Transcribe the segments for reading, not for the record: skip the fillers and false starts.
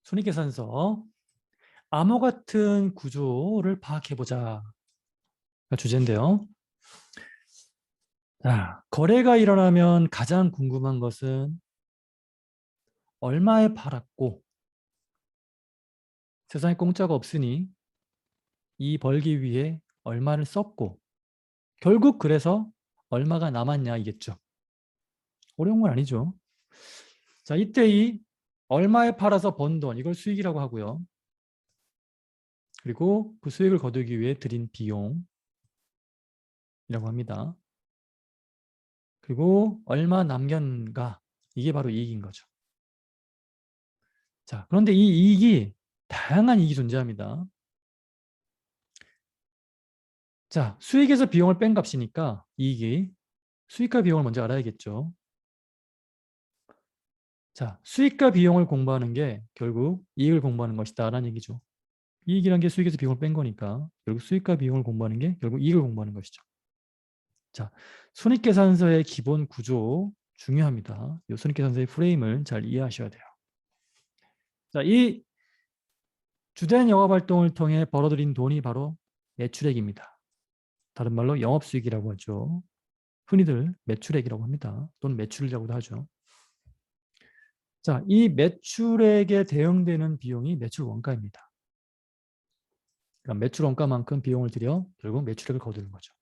손익계산서 암호 같은 구조를 파악해보자 가 주제인데요. 자, 거래가 일어나면 가장 궁금한 것은 얼마에 팔았고, 세상에 공짜가 없으니 이 벌기 위해 얼마를 썼고, 결국 그래서 얼마가 남았냐 이겠죠. 어려운 건 아니죠. 자, 이때 이 얼마에 팔아서 번 돈, 이걸 수익이라고 하고요. 그리고 그 수익을 거두기 위해 들인 비용이라고 합니다. 그리고 얼마 남겼는가, 이게 바로 이익인 거죠. 자, 그런데 이 이익이 다양한 이익이 존재합니다. 자, 수익에서 비용을 뺀 값이니까 이익이 수익과 비용을 먼저 알아야겠죠. 자, 수익과 비용을 공부하는 게 결국 이익을 공부하는 것이다라는 얘기죠. 이익이란 게 수익에서 비용을 뺀 거니까 결국 수익과 비용을 공부하는 게 결국 이익을 공부하는 것이죠. 자, 손익계산서의 기본 구조 중요합니다. 이 손익계산서의 프레임을 잘 이해하셔야 돼요. 자, 이 주된 영업활동을 통해 벌어들인 돈이 바로 매출액입니다. 다른 말로 영업수익이라고 하죠. 흔히들 매출액이라고 합니다. 또는 매출이라고도 하죠. 자, 이 매출액에 대응되는 비용이 매출 원가입니다. 그러니까 매출 원가만큼 비용을 들여 결국 매출액을 거두는 거죠.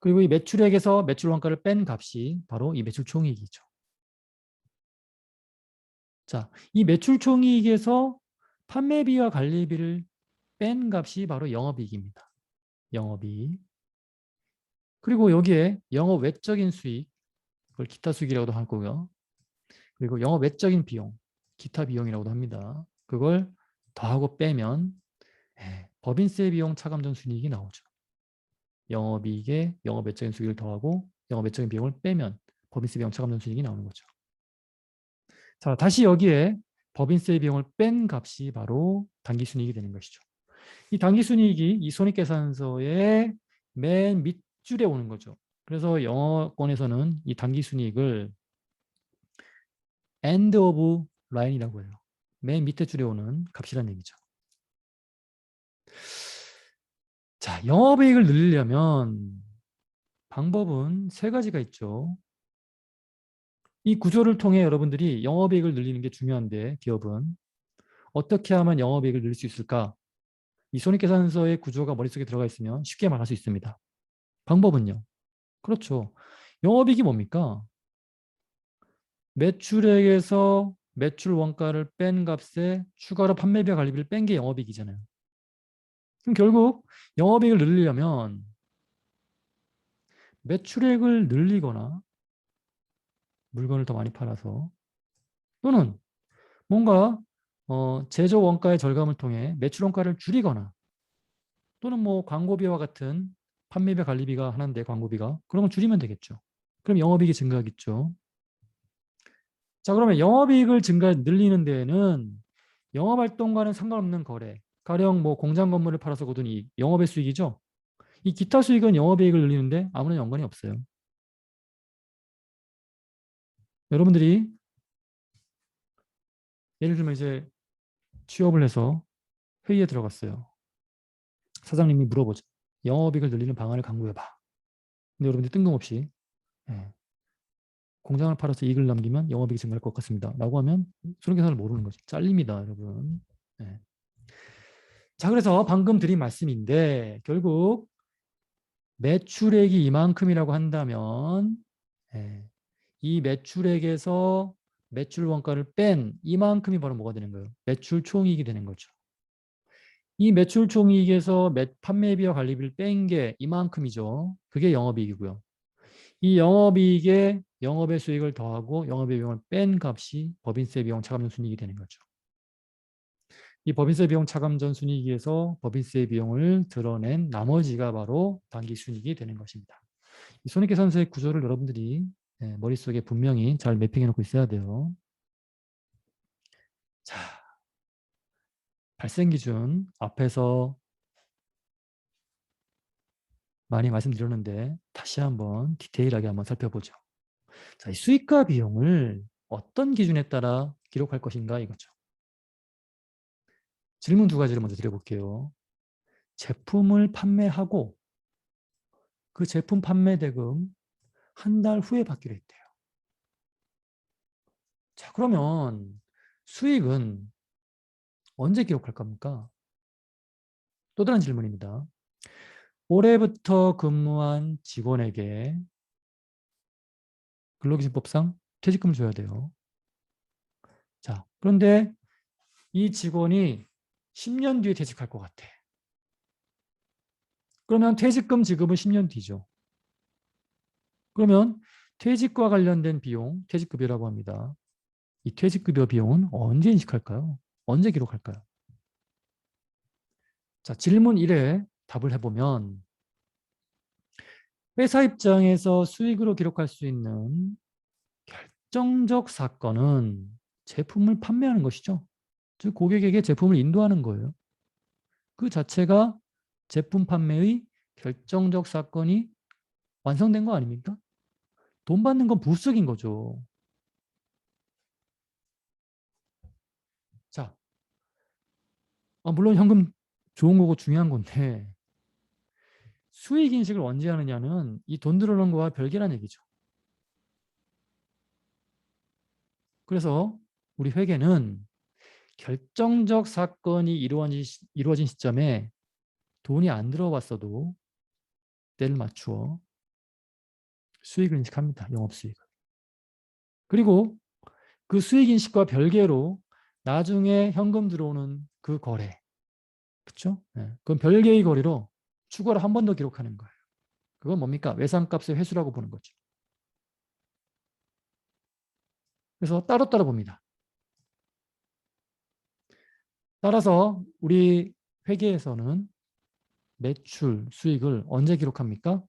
그리고 이 매출액에서 매출 원가를 뺀 값이 바로 이 매출 총이익이죠. 자, 이 매출 총이익에서 판매비와 관리비를 뺀 값이 바로 영업이익입니다. 영업이익. 그리고 여기에 영업 외적인 수익, 그걸 기타 수익이라고도 하고요. 그리고 영업 외적인 비용, 기타 비용이라고도 합니다. 그걸 더하고 빼면 법인세 비용 차감전 순이익이 나오죠. 영업이익에 영업 외적인 수익을 더하고 영업 외적인 비용을 빼면 법인세 비용 차감전 순이익이 나오는 거죠. 자, 다시 여기에 법인세 비용을 뺀 값이 바로 당기순이익이 되는 것이죠. 이 당기순이익이 이 손익계산서의 맨 밑줄에 오는 거죠. 그래서 영어권에서는 이 당기순이익을 end of line이라고 해요. 맨 밑에 줄에 오는 값이라는 얘기죠. 자, 영업이익을 늘리려면 방법은 세 가지가 있죠. 이 구조를 통해 여러분들이 영업이익을 늘리는 게 중요한데 기업은 어떻게 하면 영업이익을 늘릴 수 있을까? 이 손익계산서의 구조가 머릿속에 들어가 있으면 쉽게 말할 수 있습니다. 방법은요? 그렇죠. 영업이익이 뭡니까? 매출액에서 매출 원가를 뺀 값에 추가로 판매비와 관리비를 뺀 게 영업이익이잖아요. 그럼 결국 영업이익을 늘리려면 매출액을 늘리거나 물건을 더 많이 팔아서 또는 뭔가 제조 원가의 절감을 통해 매출 원가를 줄이거나 또는 뭐 광고비와 같은 판매비 관리비가 하나인데 광고비가 그런 걸 줄이면 되겠죠. 그럼 영업이익이 증가하겠죠. 자, 그러면 영업이익을 늘리는 데에는 영업활동과는 상관없는 거래, 가령 뭐 공장 건물을 팔아서 거둔 이익, 영업의 수익이죠. 이 기타 수익은 영업이익을 늘리는데 아무런 연관이 없어요. 여러분들이 예를 들면 이제 취업을 해서 회의에 들어갔어요. 사장님이 물어보죠. 영업이익을 늘리는 방안을 강구해봐. 근데 여러분들이 뜬금없이 공장을 팔아서 이익을 남기면 영업이익이 증가할 것 같습니다. 라고 하면 손익계산을 모르는 거죠. 잘립니다, 여러분. 자, 그래서 방금 드린 말씀인데 결국 매출액이 이만큼이라고 한다면 이 매출액에서 매출 원가를 뺀 이만큼이 바로 뭐가 되는 거예요? 매출 총이익이 되는 거죠. 이 매출 총이익에서 판매비와 관리비를 뺀 게 이만큼이죠. 그게 영업이익이고요. 이 영업이익에 영업의 수익을 더하고 영업의 비용을 뺀 값이 법인세 비용 차감전 순이익이 되는 거죠. 이 법인세 비용 차감전 순이익에서 법인세 비용을 드러낸 나머지가 바로 당기순이익이 되는 것입니다. 이 손익계산서의 구조를 여러분들이 머릿속에 분명히 잘 매핑해 놓고 있어야 돼요. 자, 발생기준 앞에서 많이 말씀드렸는데 다시 한번 디테일하게 한번 살펴보죠. 자, 이 수익과 비용을 어떤 기준에 따라 기록할 것인가 이거죠. 질문 두 가지를 먼저 드려볼게요. 제품을 판매하고 그 제품 판매 대금 한 달 후에 받기로 했대요. 자, 그러면 수익은 언제 기록할 겁니까? 또 다른 질문입니다. 올해부터 근무한 직원에게 근로기준법상 퇴직금을 줘야 돼요. 자, 그런데 이 직원이 10년 뒤에 퇴직할 것 같아. 그러면 퇴직금 지급은 10년 뒤죠. 그러면 퇴직과 관련된 비용, 퇴직급여라고 합니다. 이 퇴직급여 비용은 언제 인식할까요? 언제 기록할까요? 자, 질문 1에 답을 해보면 회사 입장에서 수익으로 기록할 수 있는 결정적 사건은 제품을 판매하는 것이죠. 즉 고객에게 제품을 인도하는 거예요. 그 자체가 제품 판매의 결정적 사건이 완성된 거 아닙니까? 돈 받는 건 부수적인 거죠. 자, 물론 현금 좋은 거고 중요한 건데 수익 인식을 언제 하느냐는 이 돈 들어오는 거와 별개란 얘기죠. 그래서 우리 회계는 결정적 사건이 이루어진 시점에 돈이 안 들어왔어도 때를 맞추어 수익을 인식합니다. 영업수익을. 그리고 그 수익 인식과 별개로 나중에 현금 들어오는 그 거래. 그렇죠? 네. 그건 별개의 거래로 추가로 한 번 더 기록하는 거예요. 그건 뭡니까? 외상값의 회수라고 보는 거죠. 그래서 따로따로 봅니다. 따라서 우리 회계에서는 매출, 수익을 언제 기록합니까?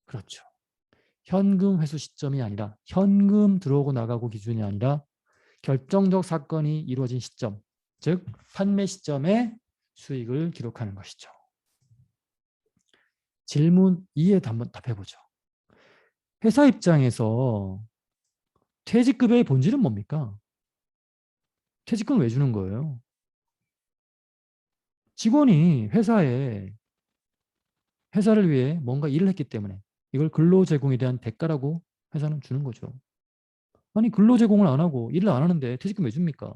그렇죠. 현금 회수 시점이 아니라 현금 들어오고 나가고 기준이 아니라 결정적 사건이 이루어진 시점, 즉 판매 시점에 수익을 기록하는 것이죠. 질문 2에 한번 답해보죠. 회사 입장에서 퇴직급여의 본질은 뭡니까? 퇴직금을 왜 주는 거예요? 직원이 회사를 위해 뭔가 일을 했기 때문에 이걸 근로제공에 대한 대가라고 회사는 주는 거죠. 아니 근로제공을 안 하고 일을 안 하는데 퇴직금 왜 줍니까?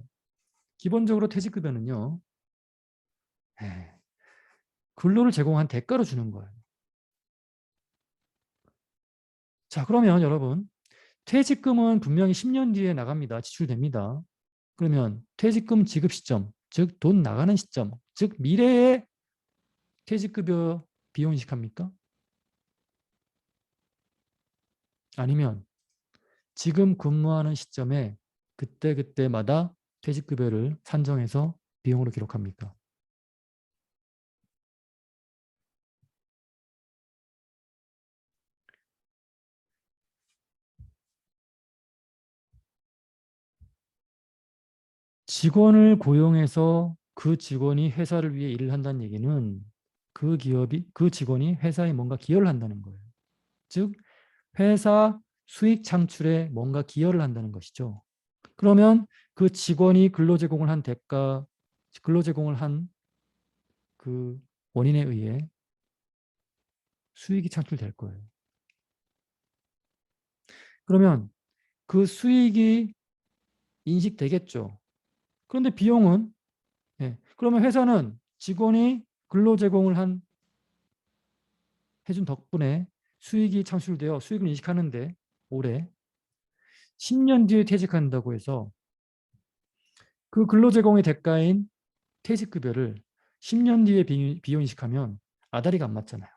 기본적으로 퇴직급여는요. 에이, 근로를 제공한 대가로 주는 거예요. 자, 그러면 여러분 퇴직금은 분명히 10년 뒤에 나갑니다. 지출됩니다. 그러면 퇴직금 지급 시점, 즉 돈 나가는 시점, 즉 미래에 퇴직급여 비용 인식합니까? 아니면 지금 근무하는 시점에 그때그때마다 퇴직급여를 산정해서 비용으로 기록합니까? 직원을 고용해서 그 직원이 회사를 위해 일을 한다는 얘기는 그 직원이 회사에 뭔가 기여를 한다는 거예요. 즉, 회사 수익 창출에 뭔가 기여를 한다는 것이죠. 그러면 그 직원이 근로 제공을 한 그 원인에 의해 수익이 창출될 거예요. 그러면 그 수익이 인식되겠죠. 그런데 비용은 그러면 회사는 직원이 근로 제공을 해준 덕분에 수익이 창출되어 수익을 인식하는데 올해 10년 뒤에 퇴직한다고 해서 그 근로 제공의 대가인 퇴직급여를 10년 뒤에 비용 인식하면 아다리가 안 맞잖아요.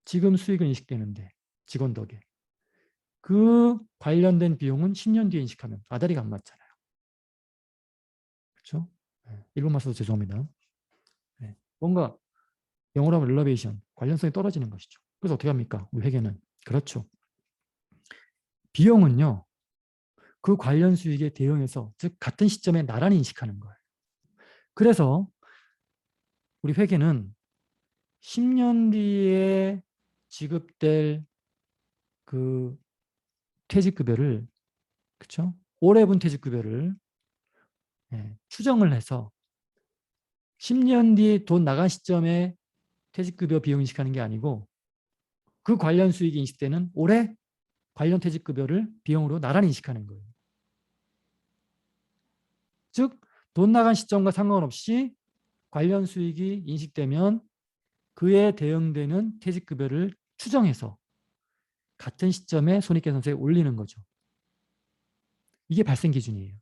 지금 수익은 인식되는데 직원 덕에. 그 관련된 비용은 10년 뒤에 인식하면 아다리가 안 맞잖아요. 그렇죠? 일본말 써서 죄송합니다. 뭔가 영어로 하면 릴러베이션, 관련성이 떨어지는 것이죠. 그래서 어떻게 합니까? 우리 회계는. 그렇죠. 비용은요. 그 관련 수익에 대응해서 즉 같은 시점에 나란히 인식하는 거예요. 그래서 우리 회계는 10년 뒤에 지급될 그 퇴직급여를 그렇죠? 올해 분 퇴직급여를 추정을 해서 10년 뒤 돈 나간 시점에 퇴직급여 비용 인식하는 게 아니고 그 관련 수익이 인식되는 올해 관련 퇴직급여를 비용으로 나란히 인식하는 거예요. 즉, 돈 나간 시점과 상관없이 관련 수익이 인식되면 그에 대응되는 퇴직급여를 추정해서 같은 시점에 손익계산서에 올리는 거죠. 이게 발생 기준이에요.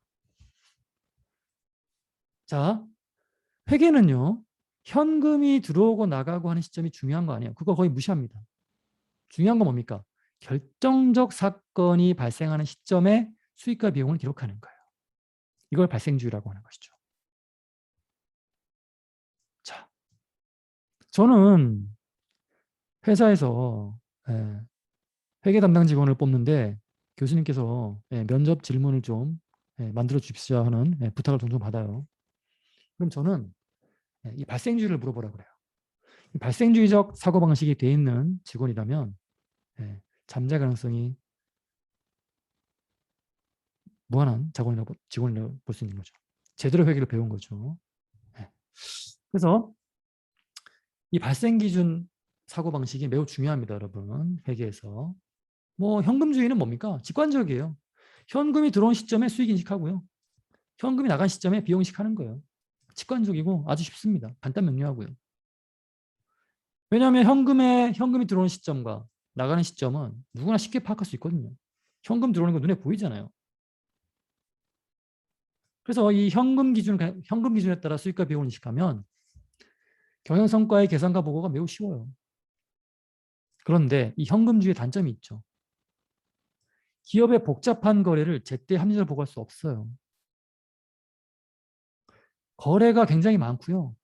자, 회계는요. 현금이 들어오고 나가고 하는 시점이 중요한 거 아니에요. 그거 거의 무시합니다. 중요한 건 뭡니까? 결정적 사건이 발생하는 시점에 수익과 비용을 기록하는 거예요. 이걸 발생주의라고 하는 것이죠. 자, 저는 회사에서 회계 담당 직원을 뽑는데 교수님께서 면접 질문을 좀 만들어 주십시오 하는 부탁을 종종 받아요. 그럼 저는 이 발생주의를 물어보라고 그래요. 발생주의적 사고방식이 돼 있는 직원이라면 잠재 가능성이 무한한 직원이라고 볼 수 있는 거죠. 제대로 회계를 배운 거죠. 그래서 이 발생기준 사고방식이 매우 중요합니다, 여러분. 회계에서. 뭐 현금주의는 뭡니까? 직관적이에요. 현금이 들어온 시점에 수익 인식하고요. 현금이 나간 시점에 비용 인식하는 거예요. 직관적이고 아주 쉽습니다. 간단 명료하고요. 왜냐하면 현금이 들어오는 시점과 나가는 시점은 누구나 쉽게 파악할 수 있거든요. 현금 들어오는 거 눈에 보이잖아요. 그래서 이 현금 기준에 따라 수익과 비용을 인식하면 경영성과의 계산과 보고가 매우 쉬워요. 그런데 이 현금주의의 단점이 있죠. 기업의 복잡한 거래를 제때 합리적으로 보고할 수 없어요. 거래가 굉장히 많고요.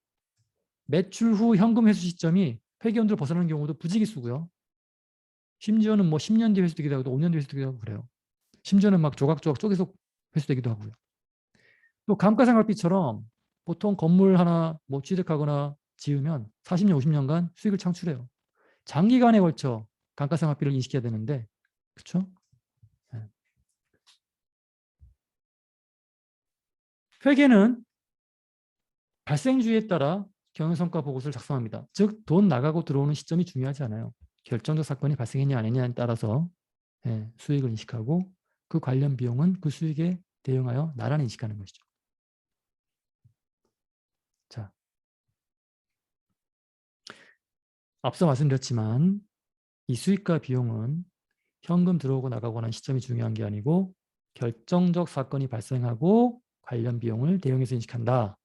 매출 후 현금 회수 시점이 회계연도를 벗어나는 경우도 부지기수고요. 심지어는 뭐 10년 뒤 회수되기도 하고 5년 뒤 회수되기도 하고 그래요. 심지어는 막 조각조각 쪼개서 회수되기도 하고요. 또 감가상각비처럼 보통 건물 하나 뭐 취득하거나 지으면 40년, 50년간 수익을 창출해요. 장기간에 걸쳐 감가상각비를 인식해야 되는데, 그렇죠? 회계는 발생주의에 따라 경영성과 보고서를 작성합니다. 즉, 돈 나가고 들어오는 시점이 중요하지 않아요. 결정적 사건이 발생했냐 아니냐에 따라서 수익을 인식하고 그 관련 비용은 그 수익에 대응하여 나란히 인식하는 것이죠. 자, 앞서 말씀드렸지만 이 수익과 비용은 현금 들어오고 나가고 하는 시점이 중요한 게 아니고 결정적 사건이 발생하고 관련 비용을 대응해서 인식한다.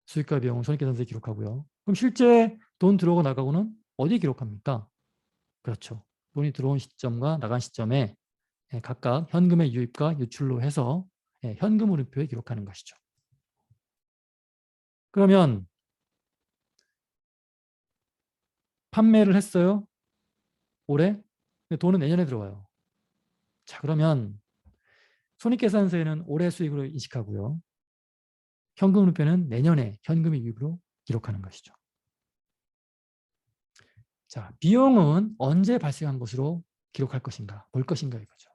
수익과 비용은 손익계산서에 기록하고요. 그럼 실제 돈 들어오고 나가고는 어디에 기록합니까? 그렇죠. 돈이 들어온 시점과 나간 시점에 각각 현금의 유입과 유출로 해서 현금 흐름표에 기록하는 것이죠. 그러면 판매를 했어요. 올해. 돈은 내년에 들어와요. 자, 그러면 손익계산서에는 올해 수익으로 인식하고요. 현금 흐름표는 내년에 현금의 유입으로 기록하는 것이죠. 자, 비용은 언제 발생한 것으로 기록할 것인가, 볼 것인가 이거죠.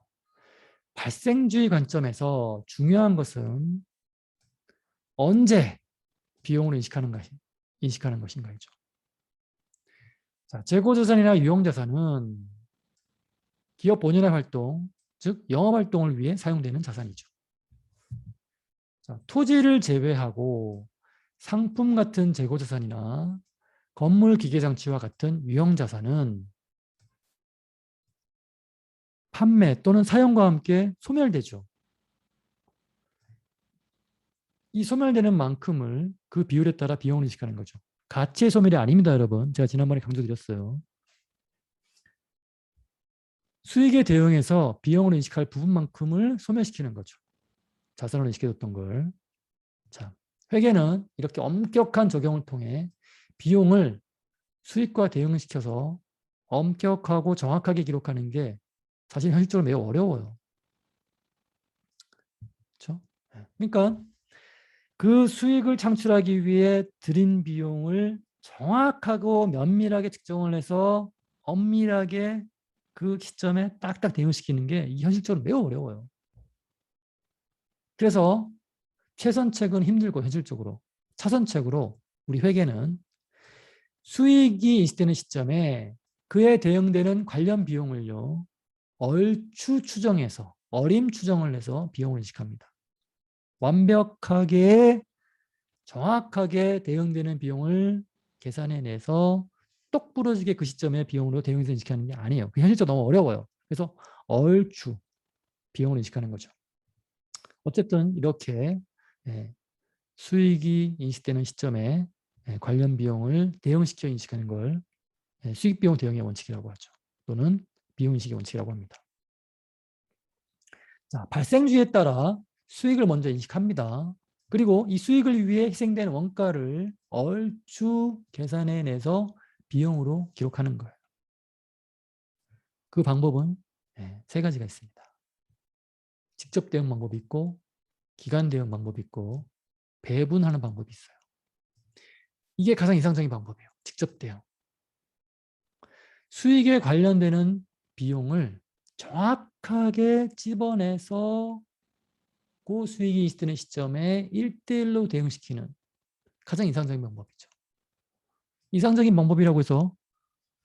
발생주의 관점에서 중요한 것은 언제 비용으로 인식하는 것인가이죠. 자, 재고자산이나 유형자산은 기업 본연의 활동, 즉 영업활동을 위해 사용되는 자산이죠. 자, 토지를 제외하고 상품 같은 재고자산이나 건물 기계장치와 같은 유형자산은 판매 또는 사용과 함께 소멸되죠. 이 소멸되는 만큼을 그 비율에 따라 비용을 인식하는 거죠. 가치의 소멸이 아닙니다, 여러분. 제가 지난번에 강조드렸어요. 수익에 대응해서 비용으로 인식할 부분만큼을 소멸시키는 거죠. 자산으로 인식해뒀던 걸. 자, 회계는 이렇게 엄격한 적용을 통해 비용을 수익과 대응시켜서 엄격하고 정확하게 기록하는 게 사실 현실적으로 매우 어려워요. 그렇죠? 그러니까 그 수익을 창출하기 위해 들인 비용을 정확하고 면밀하게 측정을 해서 엄밀하게 그 시점에 딱딱 대응시키는 게 현실적으로 매우 어려워요. 그래서 최선책은 힘들고 현실적으로. 차선책으로 우리 회계는 수익이 인식되는 시점에 그에 대응되는 관련 비용을요, 얼추 추정해서, 어림 추정을 해서 비용을 인식합니다. 완벽하게, 정확하게 대응되는 비용을 계산해내서 똑부러지게 그 시점에 비용으로 대응해서 인식하는 게 아니에요. 그 현실적으로 너무 어려워요. 그래서 얼추 비용을 인식하는 거죠. 어쨌든 이렇게 수익이 인식되는 시점에 관련 비용을 대응시켜 인식하는 걸 수익비용 대응의 원칙이라고 하죠. 또는 비용인식의 원칙이라고 합니다. 자, 발생주에 따라 수익을 먼저 인식합니다. 그리고 이 수익을 위해 희생된 원가를 얼추 계산해내서 비용으로 기록하는 거예요. 그 방법은 세 가지가 있습니다. 직접 대응 방법이 있고, 기간 대응 방법이 있고, 배분하는 방법이 있어요. 이게 가장 이상적인 방법이에요. 직접 대응. 수익에 관련되는 비용을 정확하게 찝어내서 그 수익이 인식되는 시점에 1대1로 대응시키는 가장 이상적인 방법이죠. 이상적인 방법이라고 해서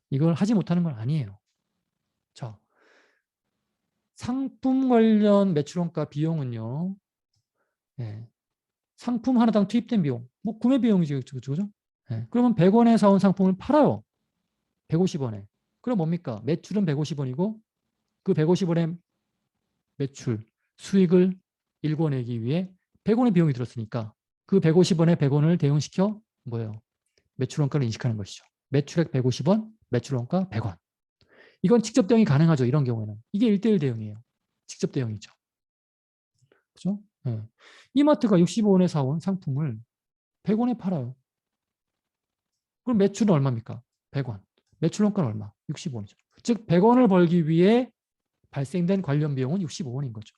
이걸 하지 못하는 건 아니에요. 자, 상품 관련 매출원가 비용은요. 상품 하나당 투입된 비용, 뭐 구매 비용이죠. 그죠? 그러면 100원에 사온 상품을 팔아요. 150원에. 그럼 뭡니까? 매출은 150원이고 그 150원의 매출, 수익을 일궈내기 위해 100원의 비용이 들었으니까 그 150원에 100원을 대응시켜 뭐예요? 매출원가를 인식하는 것이죠. 매출액 150원, 매출원가 100원. 이건 직접 대응이 가능하죠. 이런 경우에는. 이게 1대1 대응이에요. 직접 대응이죠. 그죠? 이마트가 65원에 사온 상품을 100원에 팔아요. 그럼 매출은 얼마입니까? 100원. 매출원가는 얼마? 65원이죠. 즉 100원을 벌기 위해 발생된 관련 비용은 65원인 거죠.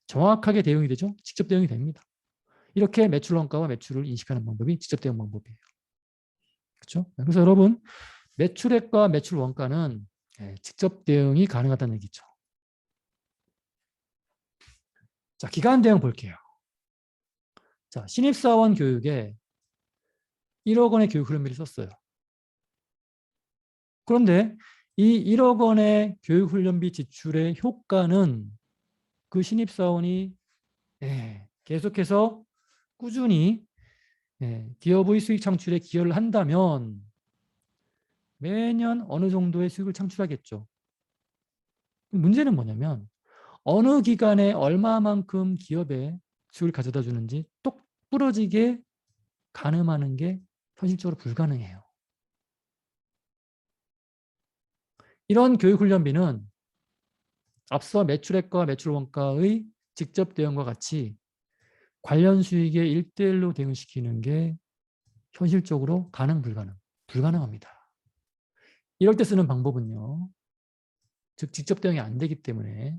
정확하게 대응이 되죠. 직접 대응이 됩니다. 이렇게 매출원가와 매출을 인식하는 방법이 직접 대응 방법이에요. 그렇죠? 그래서 여러분 매출액과 매출원가는 직접 대응이 가능하다는 얘기죠. 자, 기간 대응 볼게요. 자, 신입사원 교육에 1억 원의 교육 훈련비를 썼어요. 그런데 이 1억 원의 교육 훈련비 지출의 효과는 그 신입사원이 계속해서 꾸준히 기업의 수익 창출에 기여를 한다면 매년 어느 정도의 수익을 창출하겠죠. 문제는 뭐냐면 어느 기간에 얼마만큼 기업에 수익을 가져다 주는지 똑 부러지게 가늠하는 게 현실적으로 불가능해요. 이런 교육훈련비는 앞서 매출액과 매출원가의 직접 대응과 같이 관련 수익에 1대1로 대응시키는 게 현실적으로 불가능합니다. 이럴 때 쓰는 방법은요. 즉 직접 대응이 안 되기 때문에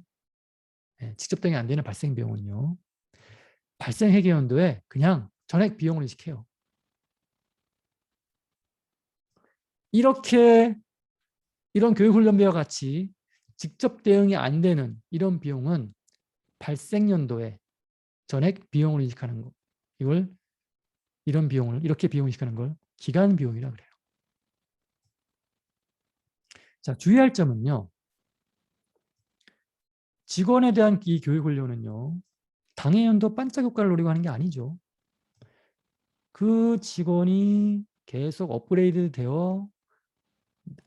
직접 대응이 안 되는 발생 비용은요. 발생 회계연도에 그냥 전액 비용을 인식해요. 이런 교육훈련비와 같이 직접 대응이 안 되는 이런 비용은 발생연도에 전액 비용을 인식하는 거. 이런 비용을 이렇게 비용 인식하는 걸 기간 비용이라 그래요. 자, 주의할 점은요. 직원에 대한 이 교육훈련은요. 당해연도 반짝 효과를 노리고 하는 게 아니죠. 그 직원이 계속 업그레이드 되어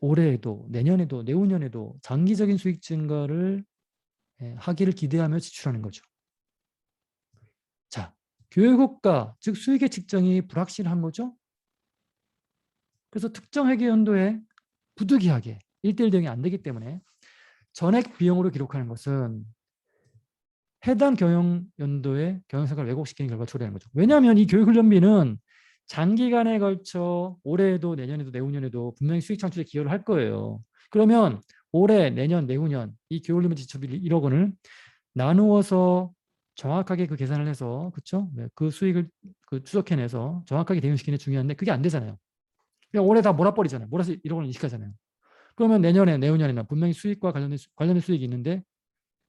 올해에도 내년에도 내후년에도 장기적인 수익 증가를 하기를 기대하며 지출하는 거죠. 자, 교육효과, 즉 수익의 측정이 불확실한 거죠. 그래서 특정 회계연도에 부득이하게 1대1 대응이 안 되기 때문에 전액 비용으로 기록하는 것은 해당 경영연도의 경영성과를 왜곡시키는 결과를 초래하는 거죠. 왜냐하면 이 교육훈련비는 장기간에 걸쳐 올해에도 내년에도 내후년에도 분명히 수익 창출에 기여를 할 거예요. 그러면 올해, 내년, 내후년 이 교육훈련비 지출비 1억 원을 나누어서 정확하게 그 계산을 해서 그렇죠? 그 수익을 추적해내서 정확하게 대응시키는 게 중요한데 그게 안 되잖아요. 그냥 올해 다 몰아버리잖아요. 몰아서 1억 원을 인식하잖아요. 그러면 내년에, 내후년에는 분명히 수익과 관련된 수익이 있는데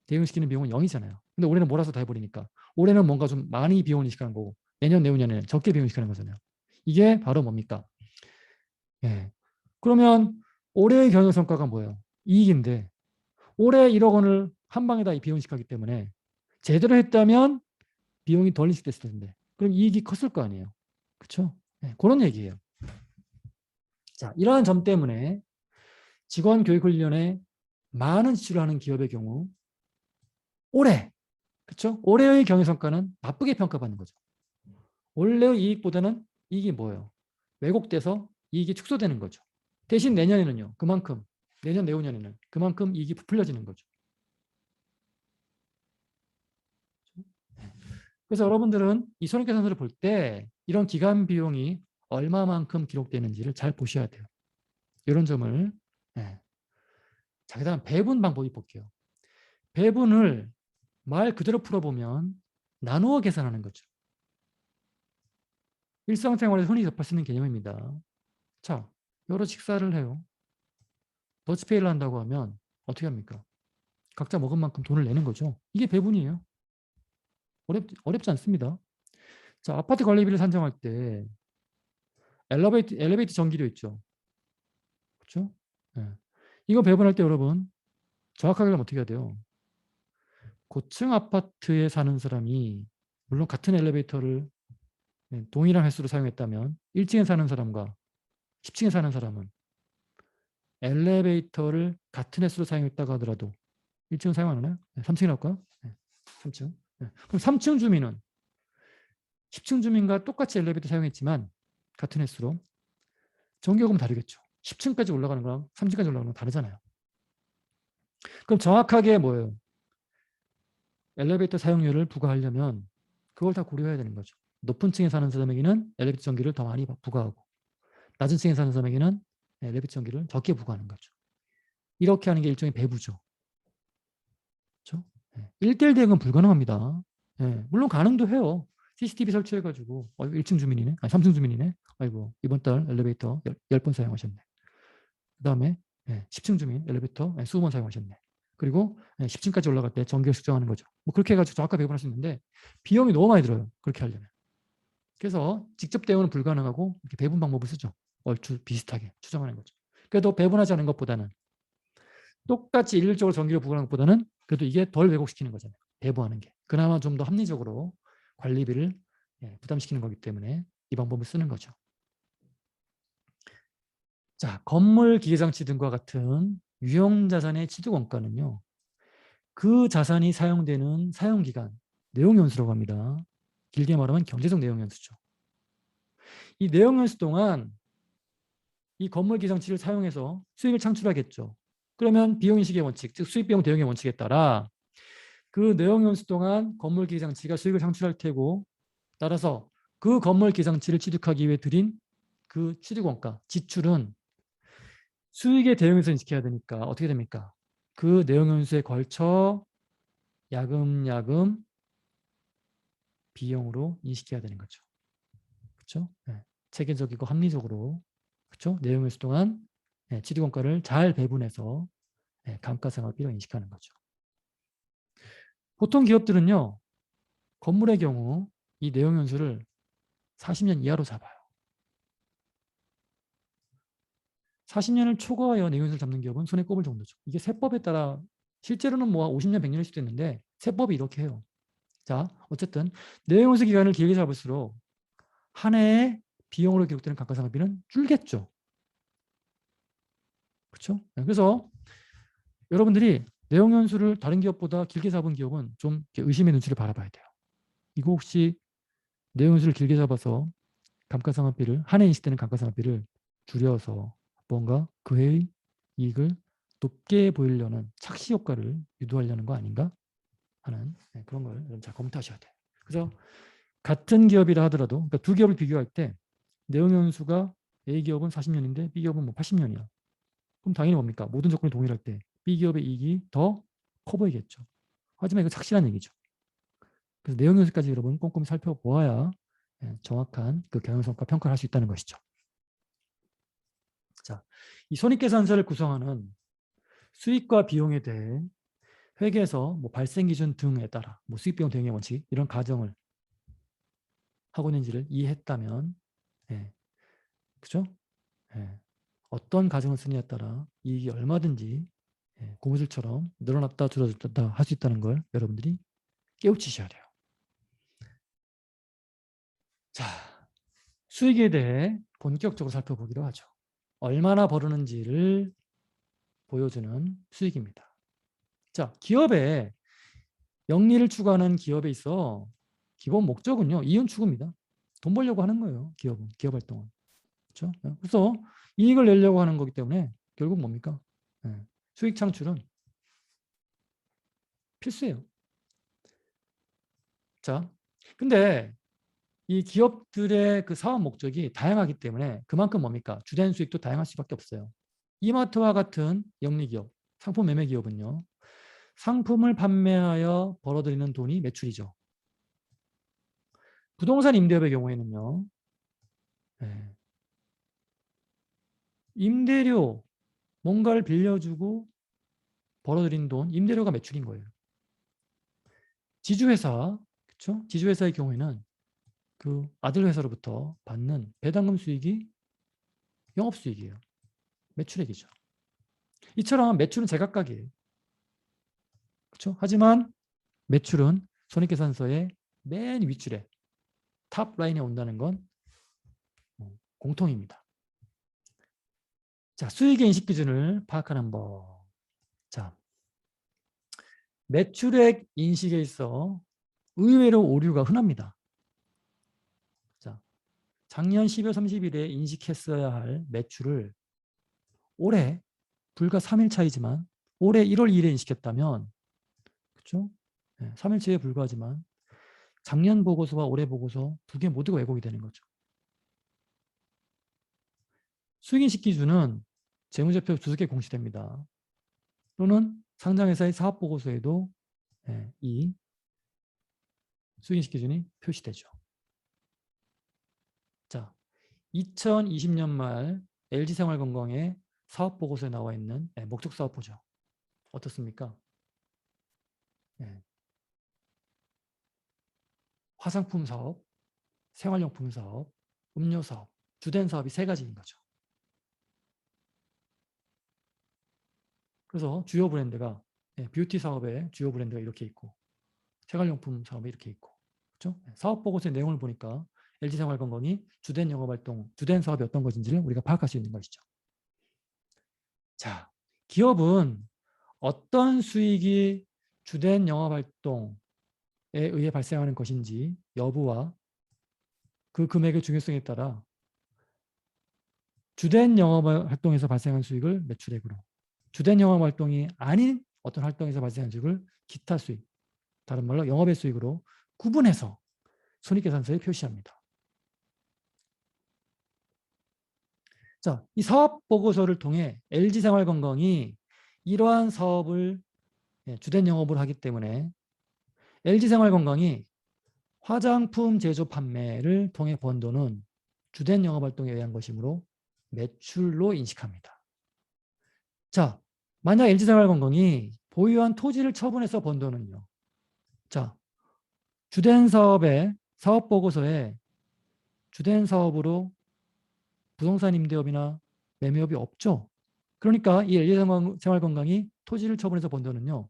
대응시키는 비용은 0이잖아요. 근데 올해는 몰아서 다 해버리니까 올해는 뭔가 좀 많이 비용을 인식하는 거고 내년, 내후년에는 적게 비용을 인식하는 거잖아요. 이게 바로 뭡니까? 예. 그러면 올해의 경영성과가 뭐예요? 이익인데 올해 1억 원을 한 방에 다 비용 인식하기 때문에 제대로 했다면 비용이 덜 인식됐을 텐데 그럼 이익이 컸을 거 아니에요. 그렇죠? 네, 그런 얘기예요. 자, 이러한 점 때문에 직원 교육 훈련에 많은 지출을 하는 기업의 경우 올해, 그렇죠? 올해의 경영 성과는 나쁘게 평가받는 거죠. 원래의 이익보다는 이익이 뭐예요? 왜곡돼서 이익이 축소되는 거죠. 대신 내년에는요. 그만큼 내년 내후년에는 그만큼 이익이 부풀려지는 거죠. 그래서 여러분들은 이 손익계산서를 볼 때 이런 기간 비용이 얼마만큼 기록되는지를 잘 보셔야 돼요. 이런 점을. 네. 자, 그다음 배분 방법이 볼게요. 배분을 말 그대로 풀어보면 나누어 계산하는 거죠. 일상생활에서 흔히 접할 수 있는 개념입니다. 자, 여러 식사를 해요. 더치페이를 한다고 하면 어떻게 합니까? 각자 먹은 만큼 돈을 내는 거죠. 이게 배분이에요. 어렵지 않습니다. 자, 아파트 관리비를 산정할 때 엘리베이터 전기료 있죠. 그렇죠? 네. 이거 배분할 때 여러분 정확하게 하면 어떻게 해야 돼요? 고층 아파트에 사는 사람이 물론 같은 엘리베이터를 동일한 횟수로 사용했다면 1층에 사는 사람과 10층에 사는 사람은 엘리베이터를 같은 횟수로 사용했다고 하더라도 1층 사용 안 하나요? 3층이라고 할까요? 3층. 그럼 3층 주민은 10층 주민과 똑같이 엘리베이터 사용했지만 같은 횟수로 전기요금은 다르겠죠. 10층까지 올라가는 거랑 3층까지 올라가는 건 다르잖아요. 그럼 정확하게 뭐예요? 엘리베이터 사용료를 부과하려면 그걸 다 고려해야 되는 거죠. 높은 층에 사는 사람에게는 엘리베이터 전기를 더 많이 부과하고 낮은 층에 사는 사람에게는 엘리베이터 전기를 적게 부과하는 거죠. 이렇게 하는 게 일종의 배부죠. 그렇죠? 1대1 대응은 불가능합니다. 물론 가능도 해요. CCTV 설치해가지고 1층 주민이네, 아니 3층 주민이네. 아이고 이번 달 엘리베이터 10번 사용하셨네. 그 다음에 10층 주민 엘리베이터 20번 사용하셨네. 그리고 10층까지 올라갈 때 전기를 측정하는 거죠. 뭐 그렇게 해가지고 정확하게 배분할 수 있는데 비용이 너무 많이 들어요. 그렇게 하려면. 그래서 직접 대응은 불가능하고 이렇게 배분 방법을 쓰죠. 얼추 비슷하게 추정하는 거죠. 그래도 배분하지 않은 것보다는 똑같이 일률적으로 전기를 부과하는 것보다는 그래도 이게 덜 왜곡시키는 거잖아요. 배분하는 게. 그나마 좀 더 합리적으로 관리비를 부담시키는 거기 때문에 이 방법을 쓰는 거죠. 자, 건물, 기계장치 등과 같은 유형자산의 취득원가는요. 그 자산이 사용되는 사용기간, 내용연수라고 합니다. 길게 말하면 경제적 내용연수죠. 이 내용연수 동안 이 건물 기장치를 사용해서 수익을 창출하겠죠. 그러면 비용인식의 원칙, 즉 수익비용 대응의 원칙에 따라 그 내용연수 동안 건물 기장치가 수익을 창출할 테고 따라서 그 건물 기장치를 취득하기 위해 들인 그 취득원가, 지출은 수익의 대응에서 인식해야 되니까 어떻게 됩니까? 그 내용연수에 걸쳐 야금야금 비용으로 인식해야 되는 거죠. 그렇죠? 체계적이고 합리적으로 그렇죠? 내용연수 동안 취득원가를 잘 배분해서 감가상각비로 인식하는 거죠. 보통 기업들은요. 건물의 경우 이 내용연수를 40년 이하로 잡아요. 40년을 초과하여 내용연수를 잡는 기업은 손에 꼽을 정도죠. 이게 세법에 따라 실제로는 뭐 50년, 100년일 수도 있는데 세법이 이렇게 해요. 자, 어쨌든 내용연수 기간을 길게 잡을수록 한 해의 비용으로 기록되는 감가상각비는 줄겠죠. 그렇죠? 그래서 여러분들이 내용연수를 다른 기업보다 길게 잡은 기업은 좀 의심의 눈치를 바라봐야 돼요. 이거 혹시 내용연수를 길게 잡아서 감가상각비를 한 해 인식되는 감가상각비를 줄여서 뭔가 그 해의 이익을 높게 보이려는 착시 효과를 유도하려는 거 아닌가 하는 그런 걸 잘 검토하셔야 돼요. 그래서 같은 기업이라 하더라도 그러니까 두 기업을 비교할 때 내용연수가 A 기업은 40년인데 B 기업은 뭐 80년이야. 그럼 당연히 뭡니까? 모든 조건이 동일할 때 B 기업의 이익이 더 커 보이겠죠. 하지만 이거 착시란 얘기죠. 그래서 내용연수까지 여러분 꼼꼼히 살펴보아야 정확한 그 경영성과 평가를 할 수 있다는 것이죠. 자, 이 손익계산서를 구성하는 수익과 비용에 대해 회계에서 뭐 발생 기준 등에 따라 뭐 수익 비용 대응의 원칙 이런 가정을 하고 있는지를 이해했다면, 예, 그죠? 예, 어떤 가정을 쓰느냐에 따라 이익이 얼마든지 고무줄처럼 늘어났다 줄어들었다 할 수 있다는 걸 여러분들이 깨우치셔야 돼요. 자, 수익에 대해 본격적으로 살펴보기로 하죠. 얼마나 벌었는지를 보여주는 수익입니다. 자, 기업에 영리를 추구하는 기업에 있어 기본 목적은요, 이윤 추구입니다. 돈 벌려고 하는 거예요. 기업은, 기업 활동은. 그렇죠? 그래서 이익을 내려고 하는 거기 때문에 결국 뭡니까? 수익 창출은 필수예요. 자, 근데 이 기업들의 그 사업 목적이 다양하기 때문에 그만큼 뭡니까? 주된 수익도 다양할 수밖에 없어요. 이마트와 같은 영리기업, 상품 매매 기업은요, 상품을 판매하여 벌어들이는 돈이 매출이죠. 부동산 임대업의 경우에는요, 임대료, 뭔가를 빌려주고 벌어들인 돈, 임대료가 매출인 거예요. 지주회사, 그렇죠? 지주회사의 경우에는 그 아들 회사로부터 받는 배당금 수익이 영업수익이에요. 매출액이죠. 이처럼 매출은 제각각이에요. 그렇죠? 하지만 매출은 손익계산서의 맨 윗줄에 탑 라인에 온다는 건 공통입니다. 자, 수익의 인식 기준을 파악하는 법. 자, 매출액 인식에 있어 의외로 오류가 흔합니다. 자, 작년 12월 30일에 인식했어야 할 매출을 올해 불과 3일 차이지만 올해 1월 2일에 인식했다면, 그렇죠? 3일 차이에 불과하지만 작년 보고서와 올해 보고서 두 개 모두가 왜곡이 되는 거죠. 수익인식 기준은 재무제표 주석에 공시됩니다. 또는 상장회사의 사업보고서에도 이 수익인식 기준이 표시되죠. 자, 2020년 말 LG생활건강의 사업보고서에 나와 있는 목적사업보죠. 어떻습니까? 화장품 사업, 생활용품 사업, 음료 사업, 주된 사업이 세 가지인 거죠. 그래서 주요 브랜드가 뷰티 사업의 주요 브랜드가 이렇게 있고 생활용품 사업이 이렇게 있고, 그렇죠? 사업 보고서의 내용을 보니까 LG생활건강이 주된 영업활동, 주된 사업이 어떤 것인지를 우리가 파악할 수 있는 것이죠. 자, 기업은 어떤 수익이 주된 영업활동에 의해 발생하는 것인지 여부와 그 금액의 중요성에 따라 주된 영업활동에서 발생한 수익을 매출액으로, 주된 영업활동이 아닌 어떤 활동에서 발생한 수익을 기타 수익, 다른 말로 영업의 수익으로 구분해서 손익계산서에 표시합니다. 자, 이 사업 보고서를 통해 LG생활건강이 이러한 사업을 주된 영업을 하기 때문에 LG생활건강이 화장품 제조 판매를 통해 번 돈은 주된 영업활동에 의한 것이므로 매출로 인식합니다. 자, 만약 LG생활건강이 보유한 토지를 처분해서 번 돈은요. 자, 주된 사업의 사업 보고서에 주된 사업으로 부동산 임대업이나 매매업이 없죠. 그러니까 이 LG생활건강이 토지를 처분해서 번 돈은요,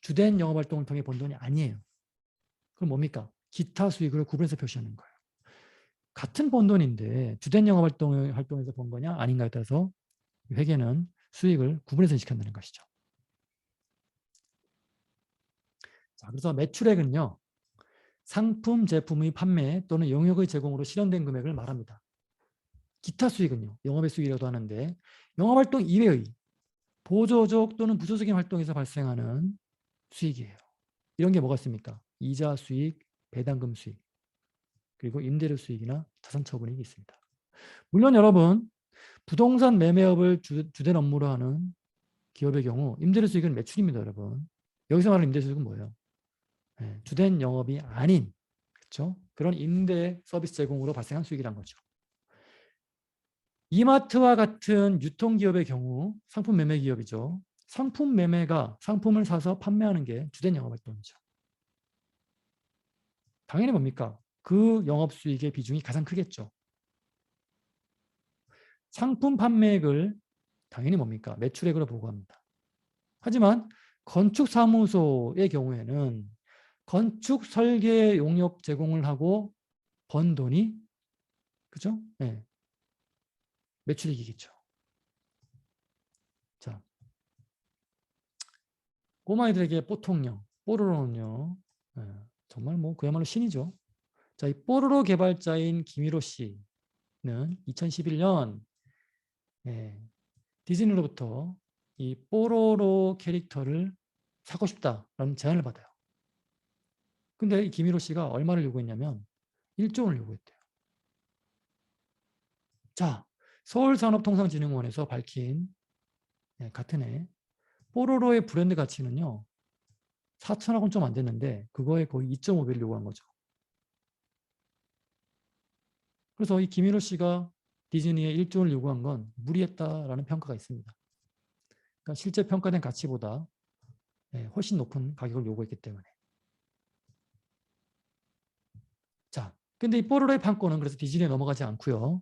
주된 영업활동을 통해 번 돈이 아니에요. 그럼 뭡니까? 기타 수익으로 구분해서 표시하는 거예요. 같은 번 돈인데 주된 영업활동에서 번 거냐 아닌가에 따라서 회계는 수익을 구분해서 인식한다는 것이죠. 자, 그래서 매출액은요, 상품, 제품의 판매 또는 영역의 제공으로 실현된 금액을 말합니다. 기타 수익은요, 영업의 수익이라도 하는데 영업활동 이외의 보조적 또는 부조적인 활동에서 발생하는 수익이에요. 이런 게 뭐가 있습니까? 이자 수익, 배당금 수익, 그리고 임대료 수익이나 자산 처분이익이 있습니다. 물론 여러분, 부동산 매매업을 주된 업무로 하는 기업의 경우 임대료 수익은 매출입니다, 여러분. 여기서 말하는 임대 수익은 뭐예요? 주된 영업이 아닌, 그렇죠? 그런 임대 서비스 제공으로 발생한 수익이란 거죠. 이마트와 같은 유통기업의 경우, 상품 매매 기업이죠. 상품 매매가 상품을 사서 판매하는 게 주된 영업활동이죠. 당연히 뭡니까? 그 영업수익의 비중이 가장 크겠죠. 상품 판매액을 당연히 뭡니까? 매출액으로 보고합니다. 하지만 건축사무소의 경우에는 건축 설계 용역 제공을 하고 번 돈이 그죠? 네. 매출액이겠죠. 자, 꼬마이들에게 뽀통령, 뽀로로는요. 네. 정말 뭐 그야말로 신이죠. 자, 이 뽀로로 개발자인 김희로 씨는 2011년 디즈니로부터 이 뽀로로 캐릭터를 사고 싶다라는 제안을 받아요. 근데 이 김희로 씨가 얼마를 요구했냐면 1조 원을 요구했대요. 자, 서울산업통상진흥원에서 밝힌 같은 해 뽀로로의 브랜드 가치는요. 4천억 원 좀 안 됐는데 그거에 거의 2.5배를 요구한 거죠. 그래서 이 김희로 씨가 디즈니에 1조 원을 요구한 건 무리했다라는 평가가 있습니다. 그러니까 실제 평가된 가치보다 훨씬 높은 가격을 요구했기 때문에. 자, 근데 이 뽀로로의 판권은 그래서 디즈니에 넘어가지 않고요.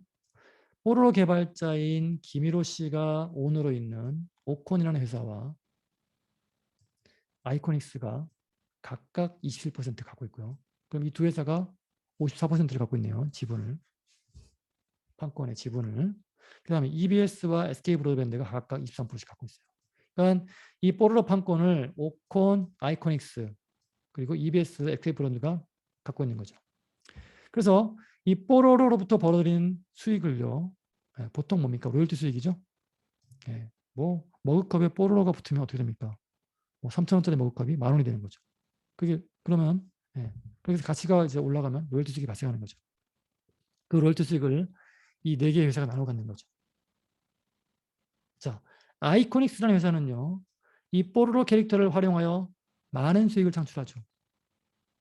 뽀로로 개발자인 김희로 씨가 오너로 있는 오콘이라는 회사와 아이코닉스가 각각 27% 갖고 있고요. 그럼 이 두 회사가 54%를 갖고 있네요. 지분을. 판권의 지분을. 그 다음에 EBS와 SK브로드밴드가 각각 23%씩 갖고 있어요. 그러니까 이 뽀로로 판권을 오콘, 아이코닉스, 그리고 EBS, SK브로드가 갖고 있는 거죠. 그래서 이 뽀로로로부터 벌어들인 수익을요. 보통 뭡니까? 로열티 수익이죠. 뭐 머그컵에 뽀로로가 붙으면 어떻게 됩니까? 뭐 3,000원짜리 머그컵이 10,000원이 되는 거죠. 그게 그러면 그래서 가치가 이제 올라가면 로열티 수익이 발생하는 거죠. 그 로열티 수익을 이 네 개의 회사가 나눠 갖는 거죠. 자, 아이코닉스라는 회사는요. 이 뽀로로 캐릭터를 활용하여 많은 수익을 창출하죠.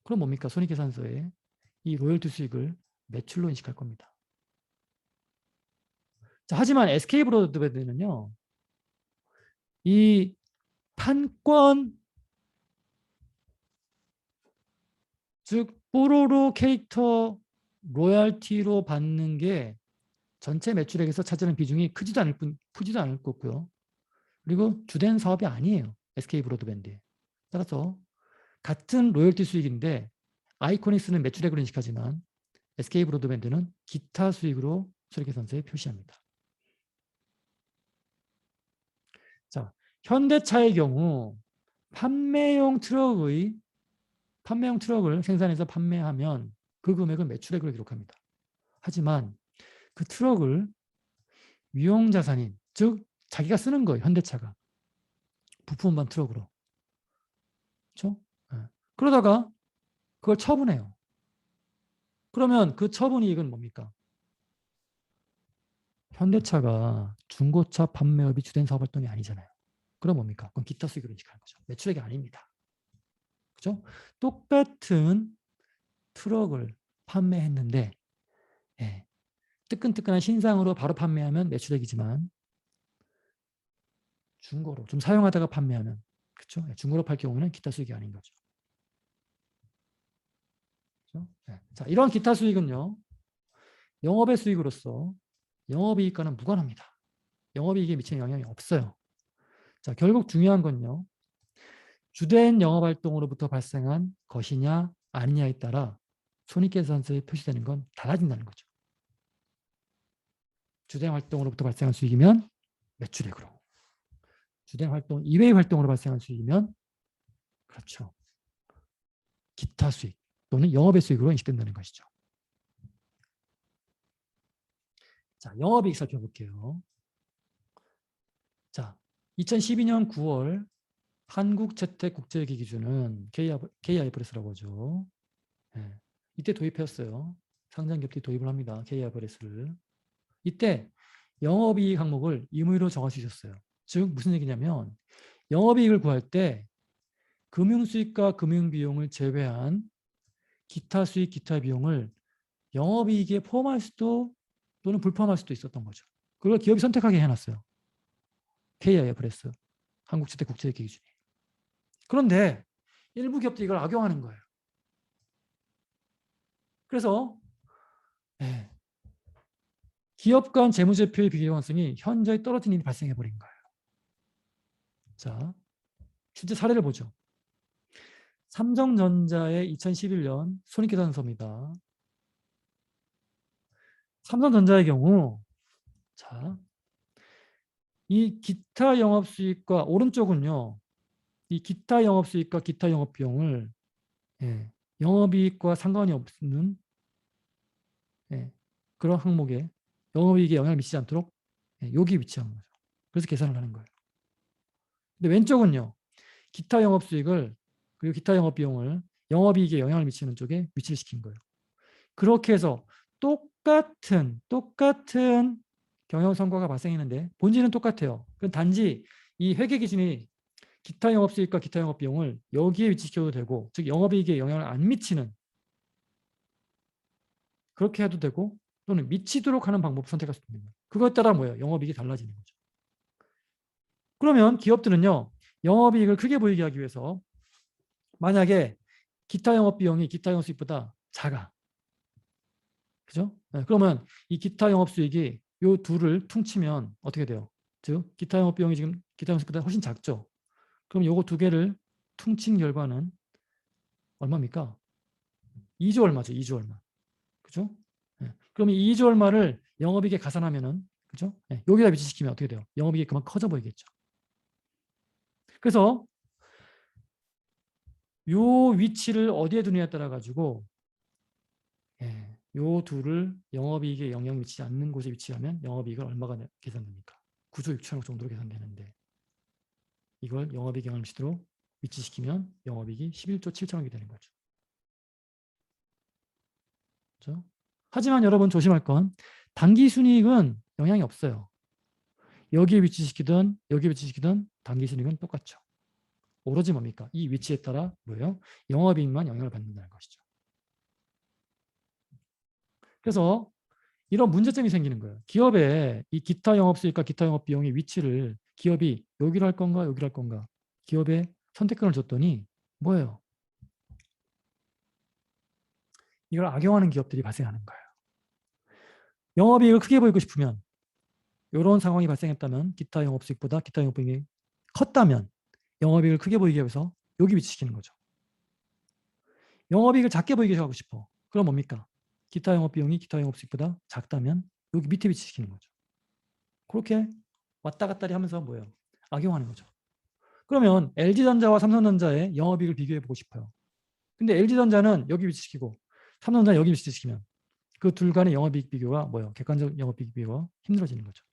그럼 뭡니까? 손익계산서에 이 로열티 수익을 매출로 인식할 겁니다. 자, 하지만 SK브로드밴드는요. 이 판권 즉 뽀로로 캐릭터 로열티로 받는 게 전체 매출액에서 차지하는 비중이 크지도 않을 거고요. 그리고 주된 사업이 아니에요. SK브로드밴드에. 따라서 같은 로열티 수익인데 아이코닉스는 매출액으로 인식하지만 SK브로드밴드는 기타 수익으로 손익계산서에 표시합니다. 자, 현대차의 경우 판매용 트럭을 생산해서 판매하면 그 금액은 매출액으로 기록합니다. 하지만 그 트럭을 위용자산인, 즉 자기가 쓰는 거예요. 현대차가. 부품만 트럭으로. 그렇죠? 그러다가 그걸 처분해요. 그러면 그 처분 이익은 뭡니까? 현대차가 중고차 판매업이 주된 사업활동이 아니잖아요. 그럼 뭡니까? 그건 기타 수익으로 인식하는 거죠. 매출액이 아닙니다. 그죠? 똑같은 트럭을 판매했는데 뜨끈뜨끈한 신상으로 바로 판매하면 매출액이지만 중고로 좀 사용하다가 판매하면 그렇죠? 중고로 팔 경우는 기타 수익이 아닌 거죠. 그렇죠? 자, 이런 기타 수익은요. 영업의 수익으로서 영업이익과는 무관합니다. 영업이익에 미치는 영향이 없어요. 자, 결국 중요한 건요. 주된 영업활동으로부터 발생한 것이냐 아니냐에 따라 손익계산서에 표시되는 건 달라진다는 거죠. 주된 활동으로부터 발생한 수익이면 매출액으로, 주된 활동 이외의 활동으로 발생한 수익이면 그렇죠. 기타 수익 또는 영업의 수익으로 인식된다는 것이죠. 자, 영업이익 살펴볼게요. 자, 2012년 9월 한국재택국제기 기준은 KIFRS라고 하죠. 이때 도입했어요. 상장기업들이 도입을 합니다. KIFRS를. 이때 영업이익 항목을 임의로 정할 수 있었어요. 즉 무슨 얘기냐면 영업이익을 구할 때 금융수익과 금융비용을 제외한 기타 수익, 기타 비용을 영업이익에 포함할 수도 또는 불포함할 수도 있었던 거죠. 그걸 기업이 선택하게 해놨어요. KIFRS 한국주택 국제회계 기준이. 그런데 일부 기업들이 이걸 악용하는 거예요. 그래서 기업 간 재무제표의 비교환성이 현저히 떨어진 일이 발생해 버린 거예요. 자, 실제 사례를 보죠. 삼성전자의 2011년 손익계산서입니다. 삼성전자의 경우, 자, 이 기타 영업수익과 오른쪽은요, 이 기타 영업수익과 기타 영업비용을 영업이익과 상관이 없는 그런 항목에 영업이익에 영향을 미치지 않도록 여기 위치하는 거죠. 그래서 계산을 하는 거예요. 근데 왼쪽은요, 기타 영업수익을 그리고 기타 영업비용을 영업이익에 영향을 미치는 쪽에 위치를 시킨 거예요. 그렇게 해서 똑같은 경영성과가 발생했는데 본질은 똑같아요. 그건 단지 이 회계 기준이 기타 영업수익과 기타 영업비용을 여기에 위치시켜도 되고, 즉 영업이익에 영향을 안 미치는, 그렇게 해도 되고 또는 미치도록 하는 방법을 선택할 수 있는 거예요. 그거에 따라 뭐예요? 영업이익이 달라지는 거죠. 그러면 기업들은요, 영업이익을 크게 보이게 하기 위해서 만약에 기타 영업비용이 기타 영업수익보다 작아. 그죠? 그러면 이 기타 영업수익이 요 둘을 퉁치면 어떻게 돼요? 즉 기타 영업비용이 지금 기타 영업수익보다 훨씬 작죠? 그럼 요거 두 개를 퉁친 결과는 얼마입니까? 2조 얼마죠? 2조 얼마. 그죠? 그럼 이 2조 얼마를 영업이익에 가산하면은, 그죠? 여기다 위치시키면 어떻게 돼요? 영업이익이 그만 커져 보이겠죠. 그래서 요 위치를 어디에 두느냐에 따라 가지고 요 둘을 영업이익에 영향을 미치지 않는 곳에 위치하면 영업이익을 얼마가 계산됩니까? 9조 6천억 정도로 계산되는데, 이걸 영업이익 영향을 미치도록 위치시키면 영업이익이 11조 7천억이 되는 거죠. 그렇죠? 하지만 여러분 조심할 건 당기순이익은 영향이 없어요. 여기에 위치시키든 여기에 위치시키든 당기순이익은 똑같죠. 오로지 뭡니까? 이 위치에 따라 뭐예요? 영업이익만 영향을 받는다는 것이죠. 그래서 이런 문제점이 생기는 거예요. 기업의 이 기타 영업수익과 기타 영업비용의 위치를 기업이 여기로 할 건가 여기로 할 건가, 기업에 선택권을 줬더니 뭐예요? 이걸 악용하는 기업들이 발생하는 거예요. 영업이익을 크게 보이고 싶으면, 이런 상황이 발생했다면, 기타 영업수익보다 기타 영업비용이 컸다면 영업이익을 크게 보이기 위해서 여기 위치시키는 거죠. 영업이익을 작게 보이게 하고 싶어. 그럼 뭡니까? 기타 영업비용이 기타 영업수익보다 작다면 여기 밑에 위치시키는 거죠. 그렇게 왔다 갔다 하면서 뭐예요? 악용하는 거죠. 그러면 LG전자와 삼성전자의 영업이익을 비교해 보고 싶어요. 근데 LG전자는 여기 위치시키고 삼성전자는 여기 위치시키면 그 둘 간의 영업이익 비교가 뭐예요? 객관적 영업이익 비교가 힘들어지는 거죠.